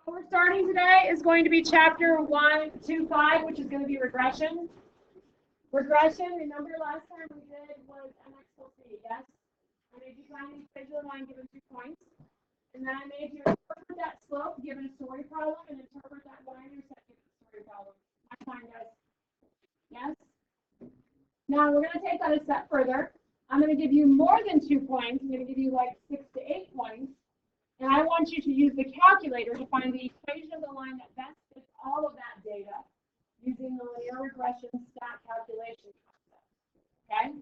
What we're starting today is going to be chapter 125, which is going to be regression. Regression, remember last time we did was MX plus B, yes? I made you find the equation line given 2 points. And then I made you interpret that slope given a story problem and interpret that y-intercept given a story problem. I find guys. Yes? Now we're going to take that a step further. I'm going to give you more than 2 points. I'm going to give you like 6 to 8 points. And I want you to use the calculator to find the equation of the line that best fits all of that data using the linear regression stat calculation concept. Okay?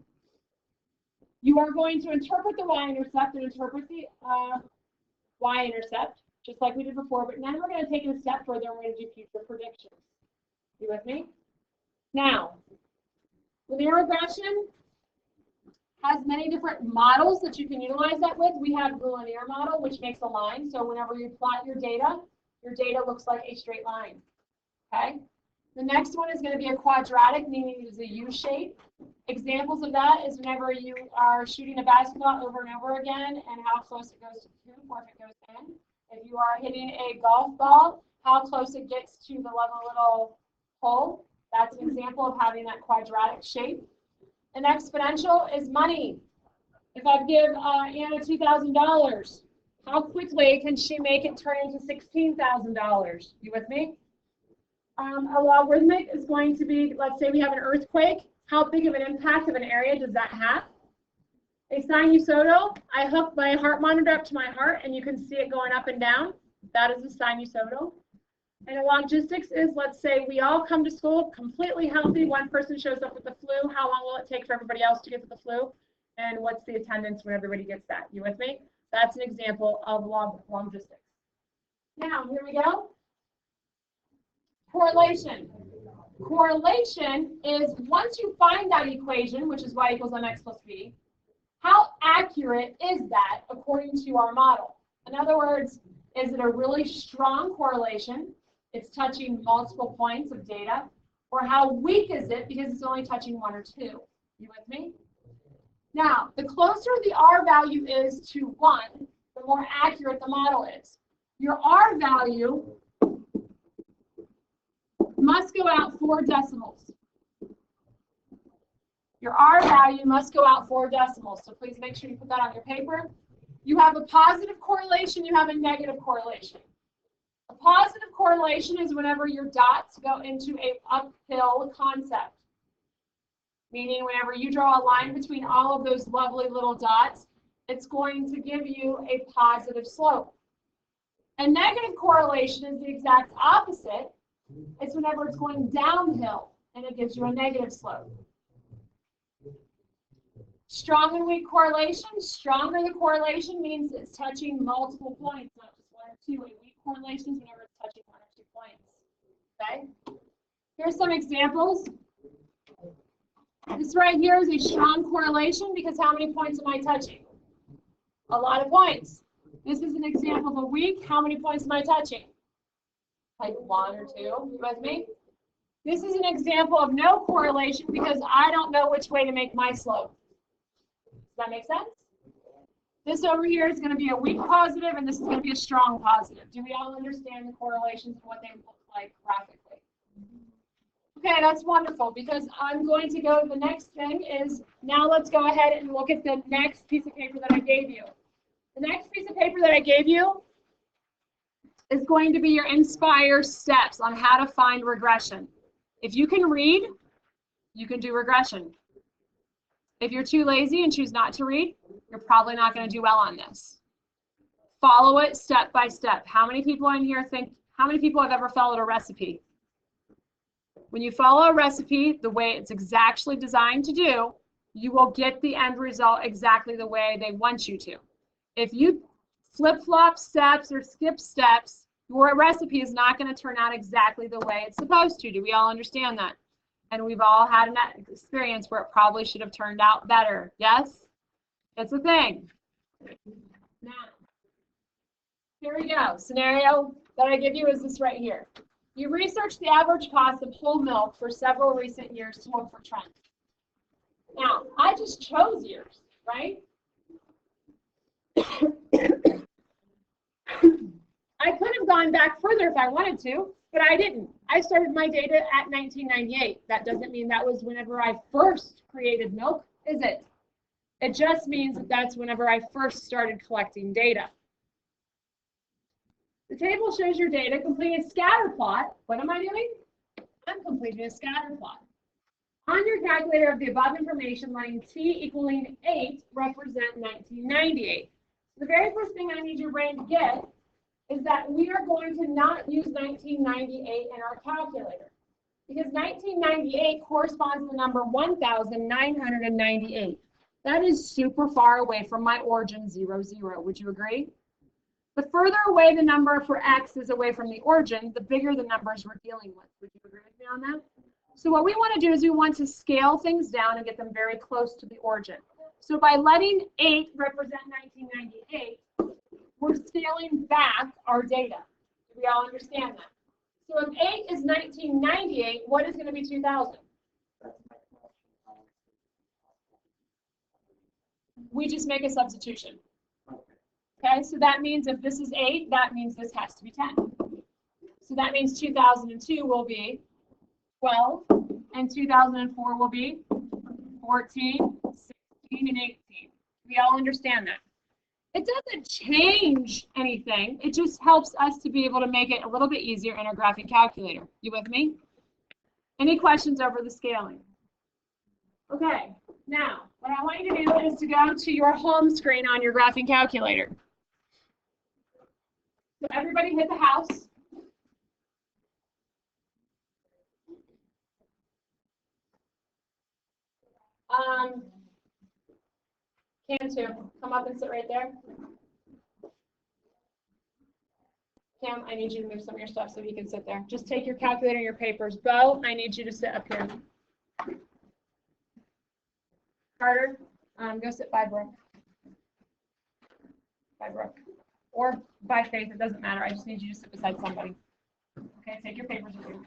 You are going to interpret the y-intercept and interpret the y-intercept, just like we did before, but then we're going to take it a step further and we're going to do future predictions. You with me? Now, linear regression has many different models that you can utilize that with. We have the linear model, which makes a line. So whenever you plot your data looks like a straight line. Okay? The next one is going to be a quadratic, meaning it is a U shape. Examples of that is whenever you are shooting a basketball over and over again and how close it goes to the hoop or if it goes in. If you are hitting a golf ball, how close it gets to the little hole. That's an example of having that quadratic shape. An exponential is money. If I give Anna $2,000, how quickly can she make it turn into $16,000? You with me? A logarithmic is going to be, let's say we have an earthquake. How big of an impact of an area does that have? A sinusoidal, I hook my heart monitor up to my heart and you can see it going up and down. That is a sinusoidal. And a logistics is, let's say we all come to school completely healthy. One person shows up with the flu. How long will it take for everybody else to get the flu? And what's the attendance when everybody gets that? You with me? That's an example of logistics. Now, here we go. Correlation. Correlation is once you find that equation, which is y equals mx plus b, how accurate is that according to our model? In other words, is it a really strong correlation? It's touching multiple points of data. Or how weak is it because it's only touching 1 or 2? You with me? Now, the closer the R value is to 1, the more accurate the model is. Your R value must go out 4 decimals. Your R value must go out 4 decimals. So please make sure you put that on your paper. You have a positive correlation, you have a negative correlation. A positive correlation is whenever your dots go into an uphill concept. Meaning whenever you draw a line between all of those lovely little dots, it's going to give you a positive slope. A negative correlation is the exact opposite. It's whenever it's going downhill and it gives you a negative slope. Strong and weak correlation. Stronger the correlation means it's touching multiple points, not just 1 or 2. A weak correlation is whenever it's touching 1 or 2 points. Okay? Here's some examples. This right here is a strong correlation because how many points am I touching? A lot of points. This is an example of a weak. How many points am I touching? Like 1 or 2. You with me? This is an example of no correlation because I don't know which way to make my slope. Does that make sense? This over here is going to be a weak positive, and this is going to be a strong positive. Do we all understand the correlations and what they look like graphically? Okay, that's wonderful, because I'm going to go, the next thing is, now let's go ahead and look at the next piece of paper that I gave you. The next piece of paper that I gave you is going to be your Inspire steps on how to find regression. If you can read, you can do regression. If you're too lazy and choose not to read, you're probably not going to do well on this. Follow it step by step. How many people in here how many people have ever followed a recipe? When you follow a recipe the way it's exactly designed to do, you will get the end result exactly the way they want you to. If you flip-flop steps or skip steps, your recipe is not going to turn out exactly the way it's supposed to. Do we all understand that? And we've all had an experience where it probably should have turned out better. Yes? It's a thing. Now, here we go. Scenario that I give you is this right here. You research the average cost of whole milk for several recent years to look for trends. Now, I just chose years, right? I could have gone back further if I wanted to, but I didn't. I started my data at 1998. That doesn't mean that was whenever I first created milk, is it? It just means that that's whenever I first started collecting data. The table shows your data. Complete a scatter plot. What am I doing? I'm completing a scatter plot. On your calculator of the above information, letting t equaling 8 represent 1998. The very first thing I need your brain to get is that we are going to not use 1998 in our calculator, because 1998 corresponds to the number 1,998. That is super far away from my origin 0, 0. Would you agree? The further away the number for x is away from the origin, the bigger the numbers we're dealing with. Would you agree with me on that? So what we want to do is we want to scale things down and get them very close to the origin. So by letting 8 represent 1998, we're scaling back our data. Do we all understand that? So if 8 is 1998, what is going to be 2000? We just make a substitution. Okay, so that means if this is 8, that means this has to be 10. So that means 2002 will be 12, and 2004 will be 14, 16, and 18. We all understand that. It doesn't change anything. It just helps us to be able to make it a little bit easier in our graphing calculator. You with me? Any questions over the scaling? Okay, now what I want you to do is to go to your home screen on your graphing calculator. So everybody hit the house. Cam, come up and sit right there. Cam, I need you to move some of your stuff so he can sit there. Just take your calculator and your papers. Bo, I need you to sit up here. Carter, go sit by Brooke. By Brooke. Or by Faith, it doesn't matter. I just need you to sit beside somebody. Okay, take your papers with you.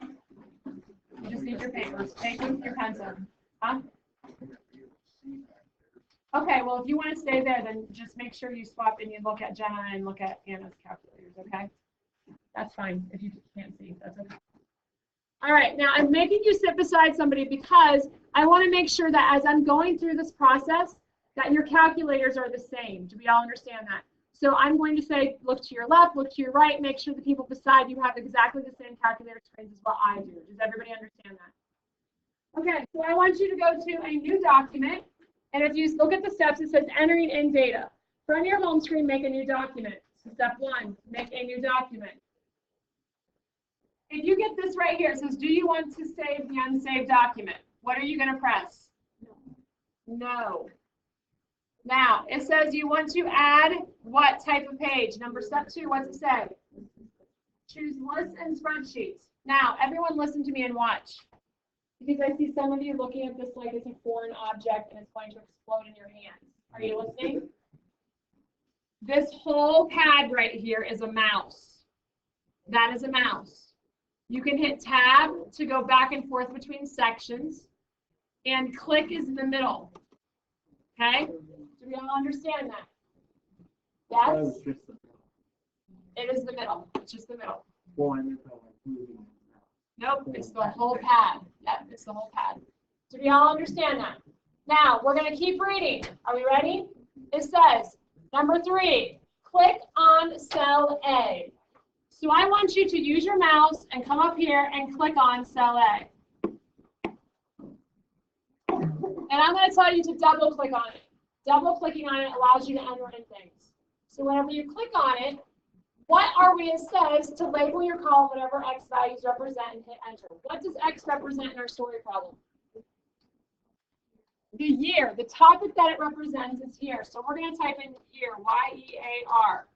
You just need your papers. Take your pencil. Huh? Okay, well, if you want to stay there, then just make sure you swap and you look at Jenna and look at Anna's calculators, okay? That's fine if you can't see. That's okay. All right, now I'm making you sit beside somebody because I want to make sure that as I'm going through this process, that your calculators are the same. Do we all understand that? So I'm going to say, look to your left, look to your right, make sure the people beside you have exactly the same calculator screens as what I do. Does everybody understand that? Okay, so I want you to go to a new document. And if you look at the steps, it says entering in data. From your home screen, make a new document. So step 1, make a new document. If you get this right here, it says, do you want to save the unsaved document? What are you going to press? No. Now, it says you want to add what type of page? Step 2, what's it say? Choose lists and spreadsheets. Now, everyone listen to me and watch. Because I see some of you looking at this like it's a foreign object and it's going to explode in your hands. Are you listening? This whole pad right here is a mouse. That is a mouse. You can hit tab to go back and forth between sections, and click is in the middle. Okay? Do we all understand that? Yes? It is the middle. It's just the middle. Nope, it's the whole pad. Yep, it's the whole pad. Do we all understand that? Now, we're going to keep reading. Are we ready? It says, number 3, click on cell A. So I want you to use your mouse and come up here and click on cell A. And I'm going to tell you to double click on it. Double clicking on it allows you to enter in things. So whenever you click on it, what are we, it says, to label your column whatever X values represent and hit enter. What does X represent in our story problem? The year. The topic that it represents is year. So we're going to type in year, Y-E-A-R.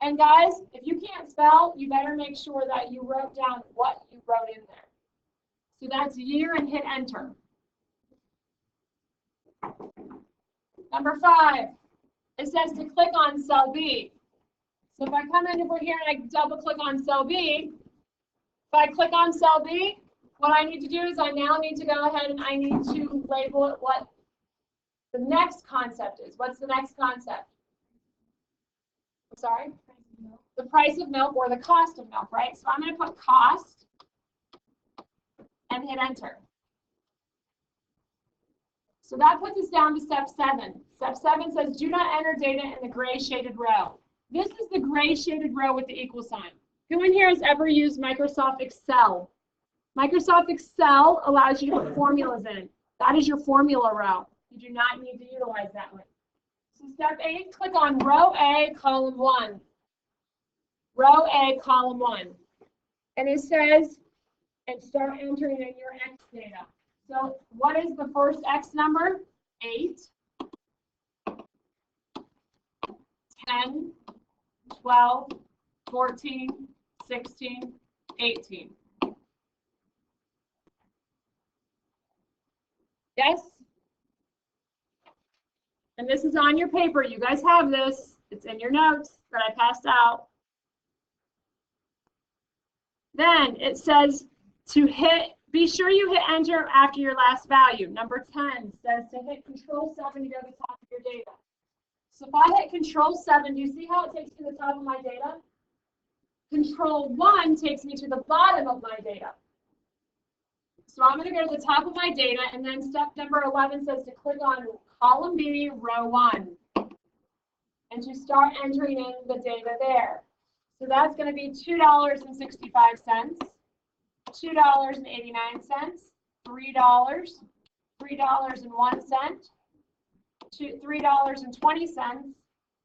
And guys, if you can't spell, you better make sure that you wrote down what you wrote in there. So that's year and hit enter. Number 5, it says to click on cell B. So if I come in over here and I double click on cell B, if I click on cell B, what I need to do is I now need to go ahead and I need to label it what the next concept is. What's the next concept? I'm sorry? the price of milk or the cost of milk, right? So I'm going to put cost and hit enter. So that puts us down to step 7. Step 7 says do not enter data in the gray shaded row. This is the gray shaded row with the equal sign. Who in here has ever used Microsoft Excel? Microsoft Excel allows you to put formulas in. That is your formula row. You do not need to utilize that one. So step 8, click on row A, column 1. Row A, column 1. And it says, and start entering in your X data. So what is the first X number? 8, 10, 12, 14, 16, 18. Yes? And this is on your paper. You guys have this. It's in your notes that I passed out. Then it says to hit, be sure you hit enter after your last value. Number 10 says to hit Control 7 to go to the top of your data. So if I hit Control 7, do you see how it takes me to the top of my data? Control 1 takes me to the bottom of my data. So I'm going to go to the top of my data, and then step number 11 says to click on column B, row 1, and to start entering in the data there. So that's going to be $2.65, $2.89, $3, $3.01, $3.20,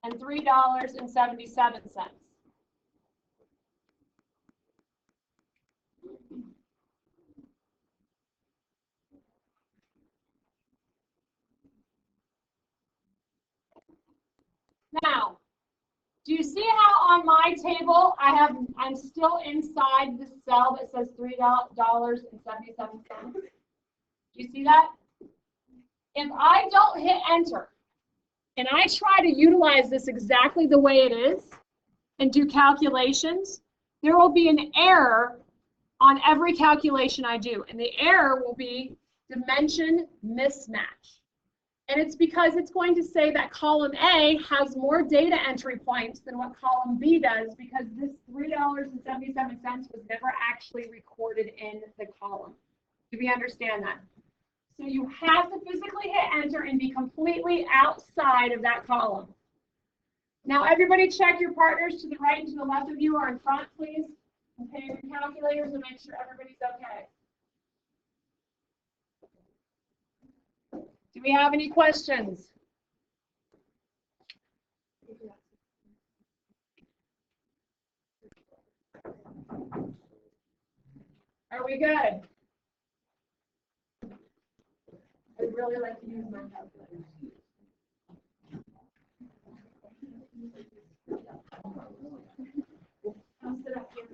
and $3.77. Now, do you see how on my table I'm still inside the cell that says $3.77? Do you see that? If I don't hit enter and I try to utilize this exactly the way it is and do calculations, there will be an error on every calculation I do. And the error will be dimension mismatch. And it's because it's going to say that column A has more data entry points than what column B does, because this $3.77 was never actually recorded in the column. Do we understand that? So you have to physically hit enter and be completely outside of that column. Now everybody check your partners to the right and to the left of you or in front, please. Okay, your calculators and make sure everybody's okay. Do we have any questions? Are we good? I'd really like to use my calculator. I'll sit up here.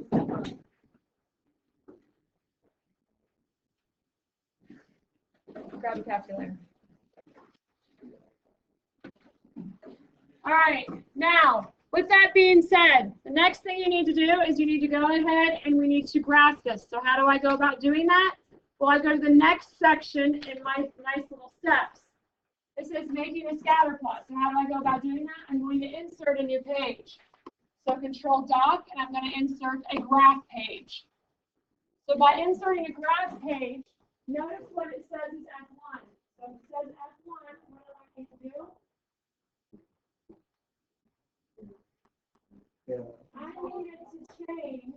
Grab a calculator. All right, now, with that being said, the next thing you need to do is you need to go ahead and we need to graph this. So how do I go about doing that? Well, I go to the next section in my nice little steps. It says making a scatter plot. So how do I go about doing that? I'm going to insert a new page. So Control Doc, and I'm going to insert a graph page. So by inserting a graph page, notice what it says is F1. So it says F1, what do I need to do? I need it to change.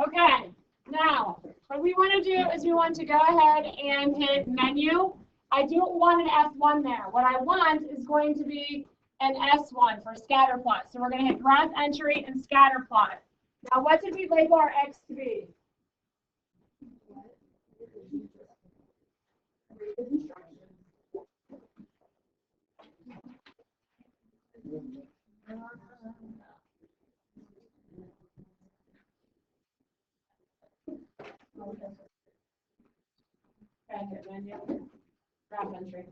Okay, now what we want to do is we want to go ahead and hit menu. I don't want an F1 there. What I want is going to be an S1 for scatter plot. So we're going to hit graph entry and scatter plot. Now what did we label our X to be? Okay, hit menu, graph entry.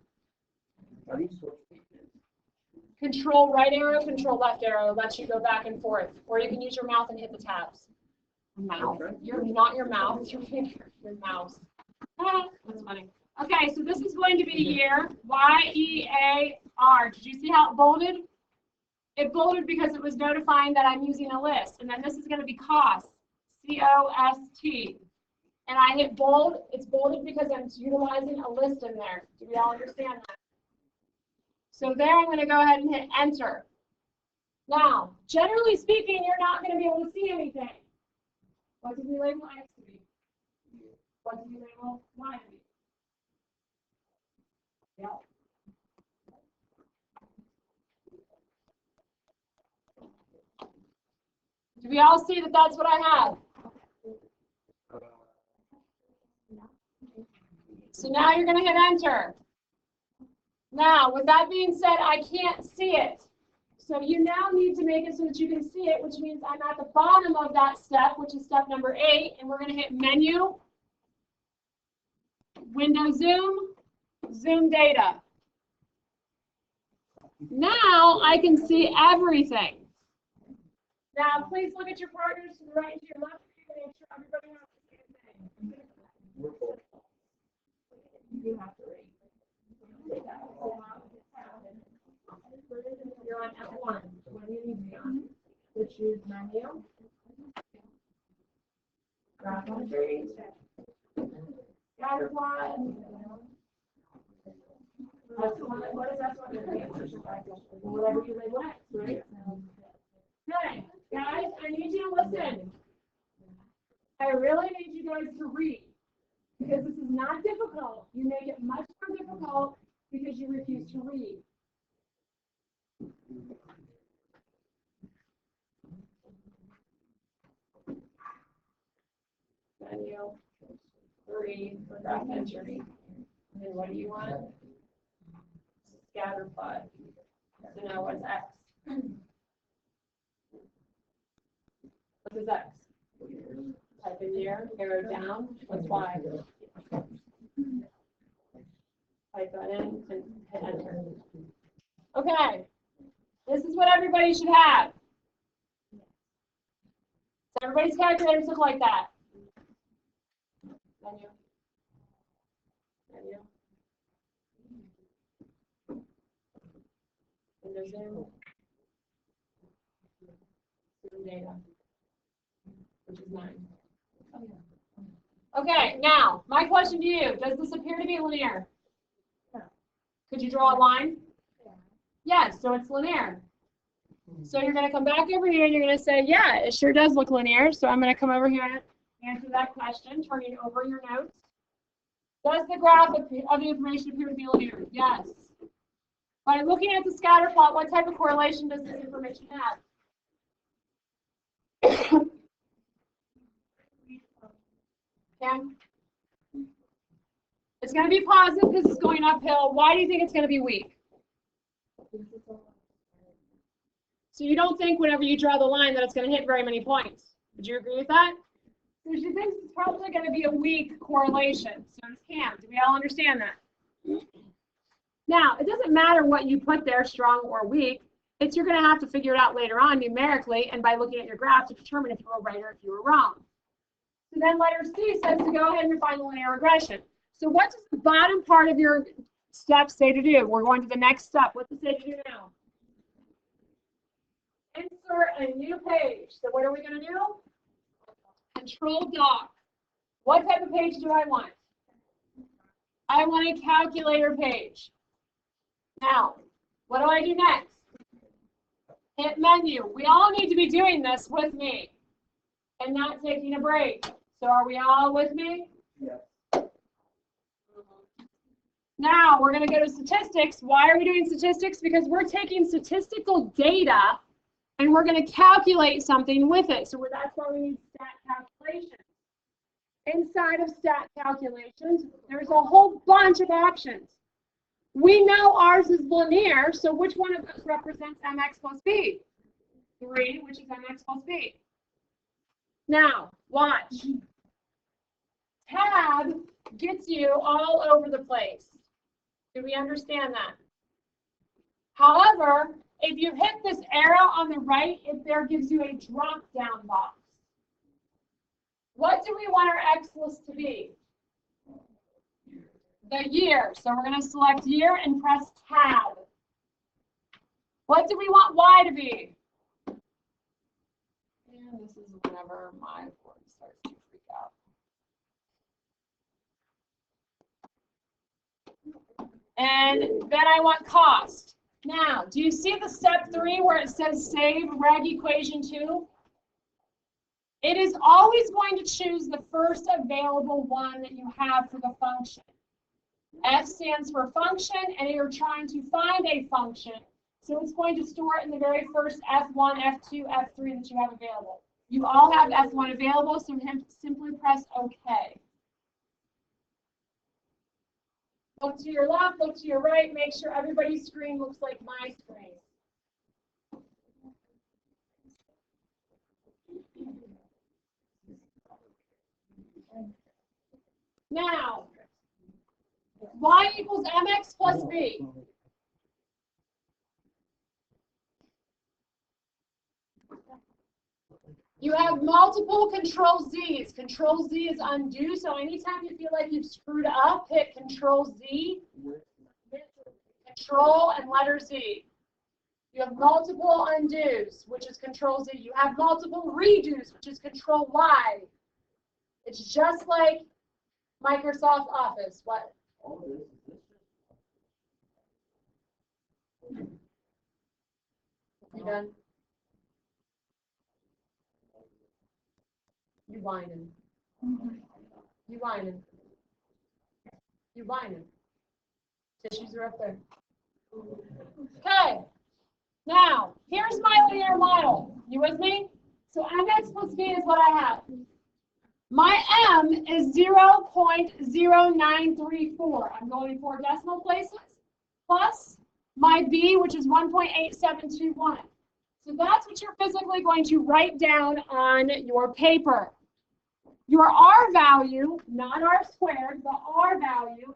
Control right arrow, control left arrow lets you go back and forth. Or you can use your mouth and hit the tabs. Mouth. Not your mouth, your finger, your mouse. Ah, that's funny. Okay, so this is going to be here, Y-E-A-R. Did you see how it bolded? It bolded because it was notifying that I'm using a list. And then this is going to be cost, C-O-S-T. And I hit bold. It's bolded because I'm utilizing a list in there. Do we all understand that? So there I'm going to go ahead and hit enter. Now, generally speaking, you're not going to be able to see anything. What did we label X to be? What did we label Y to be? Yep. Do we all see that that's what I have? So now you're going to hit enter. Now, with that being said, I can't see it. So you now need to make it so that you can see it, which means I'm at the bottom of that step, which is step number 8, and we're going to hit menu, window zoom, zoom data. Now I can see everything. Now, please look at your partners to the right and to your left to make sure everybody has the same thing. You have to read. You're on F1. What do you need to be on? To choose menu. Graph entry. Scatter plot. What is that one? Whatever you label X, right? Okay, guys, I need you to listen. I really need you guys to read. Because this is not difficult. You make it much more difficult because you refuse to read. Menu 3 for graph entry. And then what do you want? Scatter plot. So now what's X? What is X? Type in here, arrow down. What's Y? Type that in and hit enter. Okay. This is what everybody should have. So everybody's calculators look like that. Menu. Menu. Window zoom. Zoom data. Which is 9. Okay, now, my question to you, does this appear to be linear? Could you draw a line? Yes, so it's linear. So you're going to come back over here and you're going to say, yeah, it sure does look linear. So I'm going to come over here and answer that question, turning over your notes. Does the graph of the information appear to be linear? Yes. By looking at the scatter plot, what type of correlation does this information have? It's going to be positive because it's going uphill. Why do you think it's going to be weak? So you don't think whenever you draw the line that it's going to hit very many points. Would you agree with that? So she thinks it's probably going to be a weak correlation. So does Cam. Do we all understand that? Now, it doesn't matter what you put there, strong or weak. You're going to have to figure it out later on numerically and by looking at your graph to determine if you were right or if you were wrong. So then letter C says to go ahead and find the linear regression. So what does the bottom part of your step say to do? We're going to the next step. What's it say to do now? Insert a new page. So what are we going to do? Control doc. What type of page do I want? I want a calculator page. Now, what do I do next? Hit menu. We all need to be doing this with me. and not taking a break. So are we all with me? Yes. Now we're going to go to statistics. Why are we doing statistics? Because we're taking statistical data and we're going to calculate something with it. So that's why we need stat calculations. Inside of stat calculations, there's a whole bunch of options. We know ours is linear, so which one of us represents mx plus b? 3, which is mx plus b. Now, watch. Tab gets you all over the place. Do we understand that? However, if you hit this arrow on the right, it there gives you a drop-down box. What do we want our x list to be? The year. So we're going to select year and press tab. What do we want y to be? And this is whenever my board starts to freak out. And then I want cost. Now, do you see the step 3 where it says save reg equation 2? It is always going to choose the first available one that you have for the function. F stands for function, and you're trying to find a function. So it's going to store it in the very first F1, F2, F3 that you have available. You all have F1 available, so simply press OK. Look to your left, look to your right, make sure everybody's screen looks like my screen. Now, y equals mx plus b. You have multiple control Z's. Control Z is undo, so anytime you feel like you've screwed up, hit control Z, control and letter Z. You have multiple undos, which is control Z. You have multiple redos, which is control Y. It's just like Microsoft Office. What? You done? You whining. You whining. You whining. Tissues are up there. Okay. Now, here's my linear model. You with me? So mx plus b is what I have. My m is 0.0934. I'm going 4 decimal places. Plus my b, which is 1.8721. So that's what you're physically going to write down on your paper. Your R value, not R squared, the R value,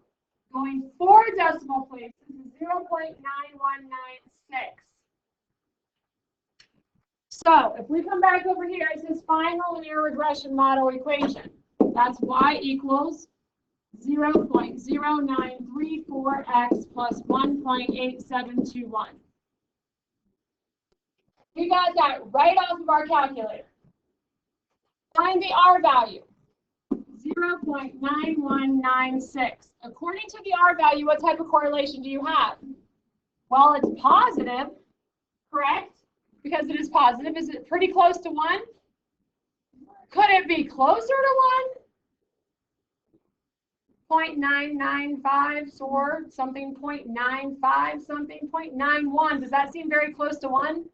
going 4 decimal places is 0.9196. So if we come back over here, it says find the linear regression model equation. That's y equals 0.0934x plus 1.8721. We got that right off of our calculator. Find the R value, 0.9196. According to the R value, what type of correlation do you have? Well, it's positive, correct? Because it is positive. Is it pretty close to 1? Could it be closer to 1? 0.995 or something, 0.95 something, 0.91. Does that seem very close to 1?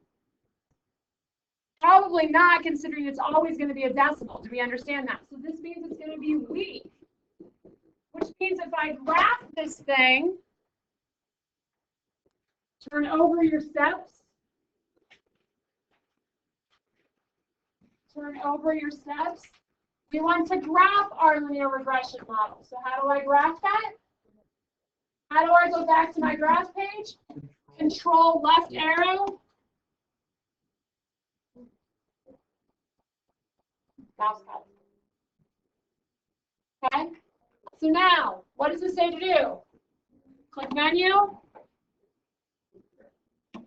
Probably not, considering it's always going to be a decimal. Do we understand that? So this means it's going to be weak, which means if I graph this thing, turn over your steps, we want to graph our linear regression model. So how do I graph that? How do I go back to my graph page? Control left arrow. Mouse cut. Okay, so now, what does it say to do? Click menu,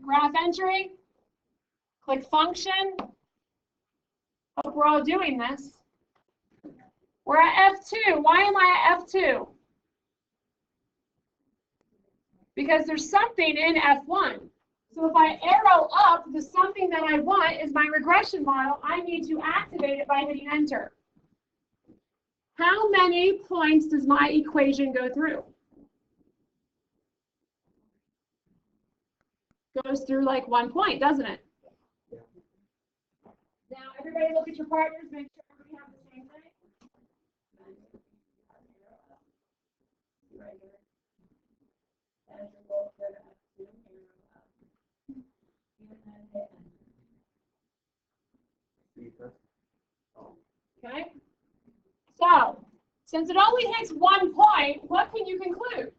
graph entry, click function. Hope we're all doing this. We're at F2. Why am I at F2? Because there's something in F1. So if I arrow up the something that I want is my regression model, I need to activate it by hitting enter. How many points does my equation go through? Goes through like 1 point, doesn't it? Now everybody look at your partners, make sure we have the same thing. Okay. So, since it only hits 1 point, what can you conclude?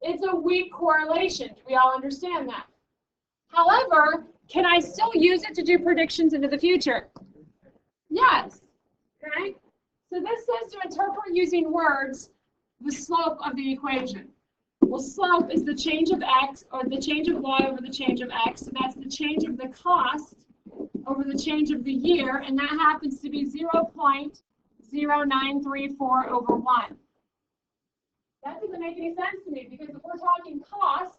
It's a weak correlation. Do we all understand that? However, can I still use it to do predictions into the future? Yes. Okay. So this says to interpret using words the slope of the equation. Well, slope is the change of x, or the change of y over the change of x, and that's the change of the cost over the change of the year, and that happens to be 0.0934 over 1. That doesn't make any sense to me, because if we're talking cost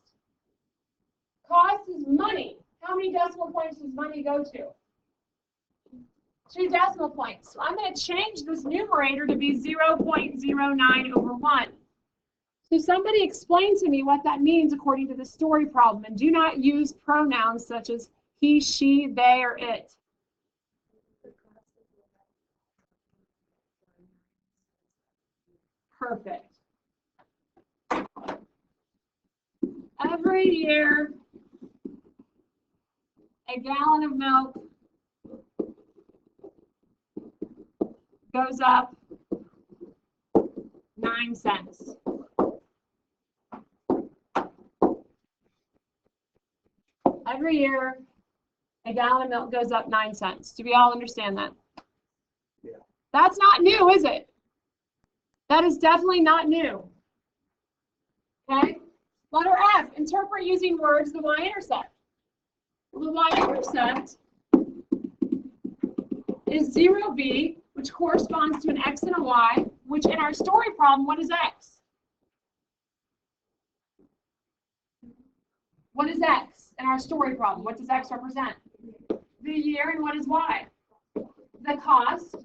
is money. How many decimal points does money go to? 2 decimal points. So I'm going to change this numerator to be 0.09 over 1. So somebody explain to me what that means according to the story problem, and do not use pronouns such as he, she, they, or it. Perfect. Every year, a gallon of milk goes up 9 cents. Every year, a gallon of milk goes up 9 cents. Do we all understand that? Yeah. That's not new, is it? That is definitely not new. Okay? Letter F, interpret using words the y-intercept. Well, the y-intercept is 0b, which corresponds to an x and a y, which in our story problem, what is x? What is x in our story problem? What does x represent? The year, and what is y? The cost.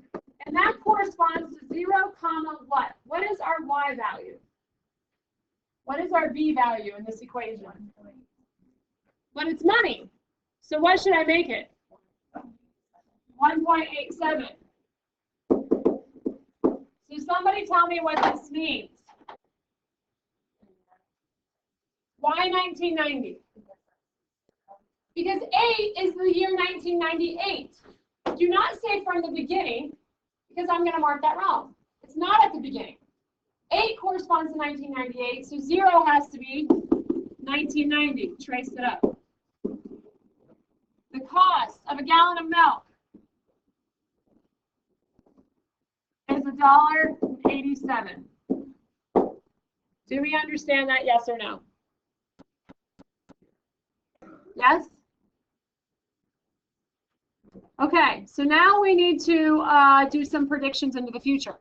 And that corresponds to 0, comma, what? What is our y value? What is our b value in this equation? But it's money. So what should I make it? 1.87. So somebody tell me what this means. Why 1990? Because 8 is the year 1998. Do not say from the beginning, because I'm going to mark that wrong. It's not at the beginning. 8 corresponds to 1998, so 0 has to be 1990. Trace it up. The cost of a gallon of milk is $1.87. Do we understand that, yes or no? Yes? Okay, so now we need to do some predictions into the future,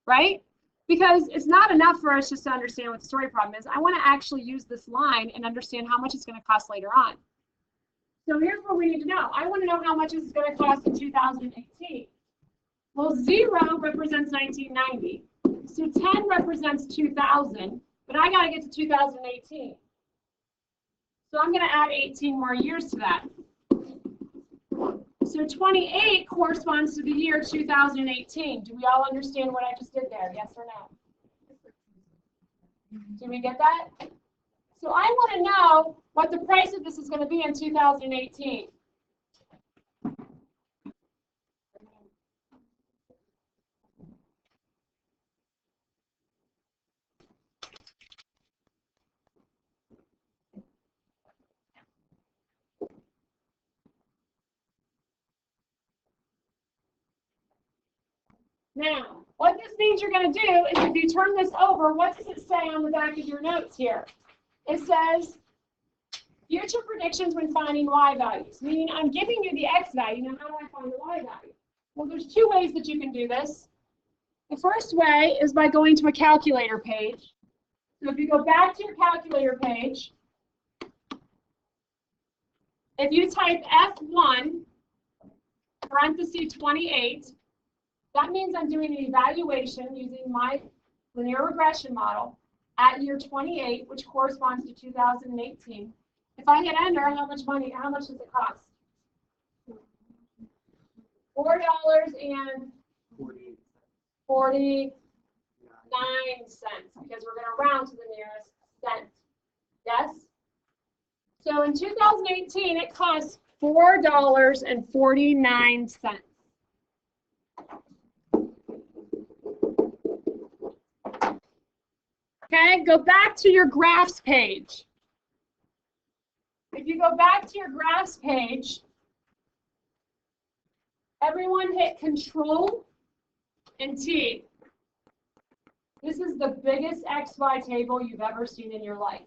right? Because it's not enough for us just to understand what the story problem is. I want to actually use this line and understand how much it's going to cost later on. So here's what we need to know. I want to know how much this is going to cost in 2018. Well, 0 represents 1990. So 10 represents 2000, but I got to get to 2018. So I'm going to add 18 more years to that. So 28 corresponds to the year 2018. Do we all understand what I just did there? Yes or no? Do we get that? So I want to know what the price of this is going to be in 2018. Now, what this means you're going to do is if you turn this over, what does it say on the back of your notes here? It says, future predictions when finding y values, meaning I'm giving you the x value. Now, how do I find the y value? Well, there's 2 ways that you can do this. The first way is by going to a calculator page. So if you go back to your calculator page, if you type F1, parenthesis 28, that means I'm doing an evaluation using my linear regression model at year 28, which corresponds to 2018. If I hit enter, how much does it cost? $4.49, because we're going to round to the nearest cent. Yes? So in 2018, it costs $4.49. Okay, go back to your graphs page. If you go back to your graphs page, everyone hit Control and T. This is the biggest XY table you've ever seen in your life.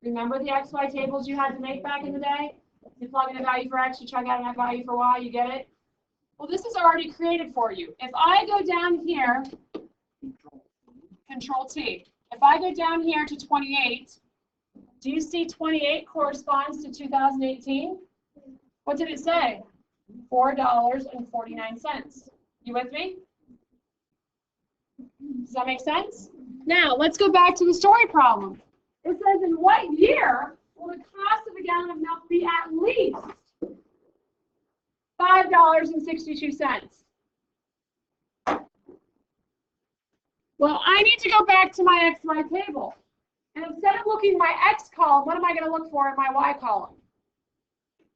Remember the XY tables you had to make back in the day? You plug in a value for X, you check out a value for Y, you get it? Well, this is already created for you. If I go down here, Control T. If I go down here to 28, do you see 28 corresponds to 2018? What did it say? $4.49. You with me? Does that make sense? Now, let's go back to the story problem. It says, in what year will the cost of a gallon of milk be at least $5.62? Well, I need to go back to my XY table. And instead of looking at my X column, what am I going to look for in my Y column?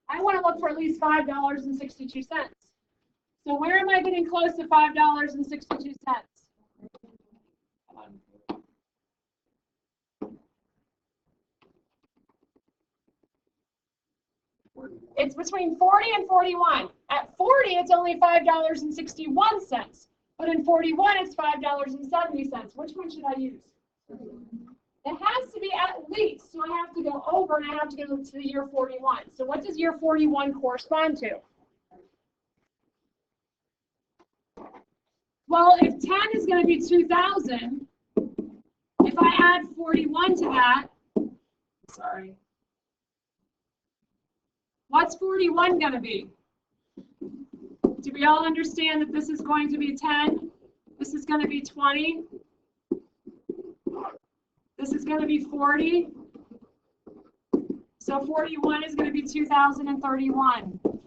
I want to look for at least $5.62. So where am I getting close to $5.62? It's between 40 and 41. At 40, it's only $5.61. But in 41, it's $5.70. Which one should I use? It has to be at least. So I have to go over and I have to go to the year 41. So what does year 41 correspond to? Well, if 10 is going to be 2,000, if I add 41 to that, sorry. What's 41 going to be? Do we all understand that this is going to be 10? This is going to be 20. This is going to be 40. So 41 is going to be 2031. So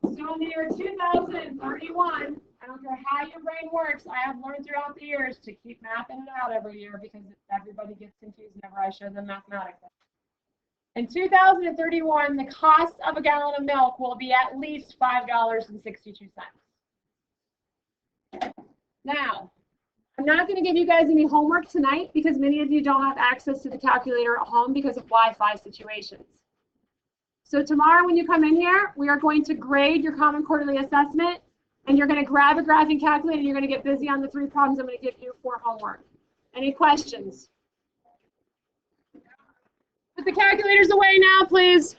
in the year 2031, I don't care how your brain works, I have learned throughout the years to keep mapping it out every year because everybody gets confused whenever I show them mathematics. In 2031, the cost of a gallon of milk will be at least $5.62. Now, I'm not going to give you guys any homework tonight because many of you don't have access to the calculator at home because of Wi-Fi situations. So tomorrow when you come in here, we are going to grade your Common Quarterly Assessment, and you're going to grab a graphing calculator and you're going to get busy on the 3 problems I'm going to give you for homework. Any questions? Put the calculators away now, please.